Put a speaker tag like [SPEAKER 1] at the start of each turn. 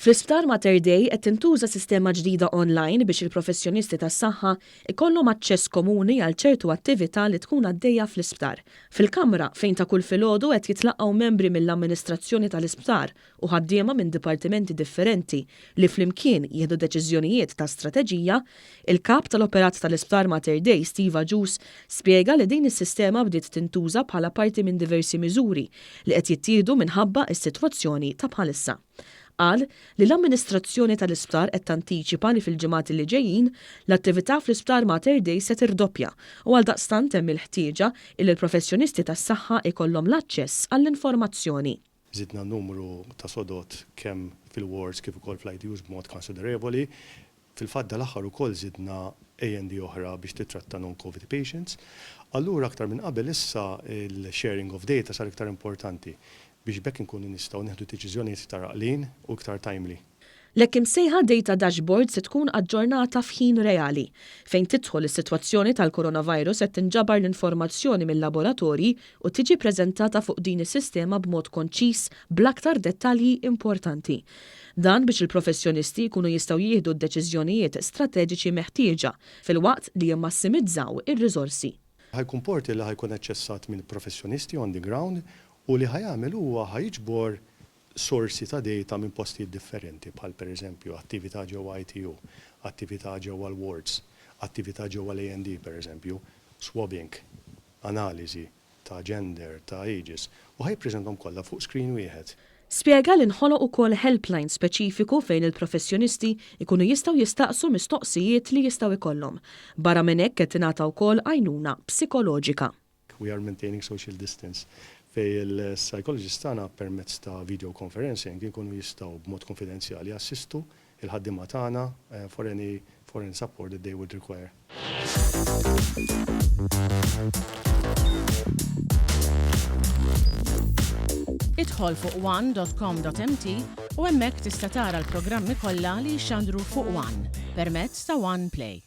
[SPEAKER 1] Fl-isptar Mater Dei qed tintuża sistema ġdida online biex il-professjonisti tas-saħħa jkollhom aċċess komuni għal ċertu attività li tkun għaddejja fl-isptar. Fil-kamra fejn ta' kull filgħodu qed jitlaqgħu membri mill-amministrazzjoni tal-Isptar u ħaddiema minn dipartimenti differenti li flimkien jieħdu deċiżjonijiet ta' strateġija, il-kap tal-OPERAT tal-Isptar Mater Dei Agius spjega li din is-sistema bdiet tintuża bħala parti minn diversi miżuri li qed jittieħdu minħabba s-sitwazzjoni ta' bħalissa. Qal li l-amministrazzjoni tal-Isptar qed tantiċipa li fil-ġimgħat li ġejjin l-attività fl-Isptar Mater Dei se tirdoppja u għaldaqstant hemm il-ħtieġa li l-professjonisti tas-saħħa jkollhom l-aċċess għall-informazzjoni.
[SPEAKER 2] Żidna n-numru ta' sodot kemm fil-wards kif ukoll fl-ITUs b'mod konsiderevoli. Fil-fatt dal-aħħar ukoll żidna A&D oħra biex titratta non-COVID patients. Allura aktar minn qabel issa il-sharing of data sar iktar importanti biex bekk inkunu nistgħu nieħdu deċiżjonijiet iktar għaqlin u iktar timely.
[SPEAKER 1] L-hekk imsejħa data dashboard se tkun aġġornata f'ħin reali, fejn tidħol is-sitwazzjoni tal-coronavirus qed tinġabar l-informazzjoni mill-laboratorji u tiġi preżentata fuq din is-sistema b'mod konċis bl-aktar dettalji importanti. Dan biex il-professjonisti jkunu jistgħu jieħdu d-deċiżjonijiet strateġiċi meħtieġa fil-waqt li jimmassimizzaw ir-riżorsi.
[SPEAKER 2] Ħajkun porti li ħajkun aċċessat mill-professjonisti on the ground u li ħajamel huwa ħajġbor sorsi ta' data minn postijiet differenti bħal pereżempju attività ġewwa ITU, attività ġewwa l-wards, attività ġewwa l-A&D pereżempju, swabbing, analiżi ta' gender, ta' ages u ħajpreżenthom kollha fuq screen wieħed.
[SPEAKER 1] Spjega li nħoloq ukoll helpline speċifiku fejn il-professjonisti jkunu jistgħu jistaqsu mistoqsijiet li jistgħu jkollhom. Barra minn hekk qed tingħata wkoll għajnuna psikoloġika.
[SPEAKER 2] We are maintaining social distance. Fej il-psychologist tagħna permezz ta' video conferencing jkunu jistgħu b'mod konfidenzjali assistu il-ħaddiema tagħna for any foreign support that they would require.
[SPEAKER 3] Idħol fuq one.com.mt u hemmhekk tista' tara l-programmi kollha li jxandru fuq One permezz ta' One Play.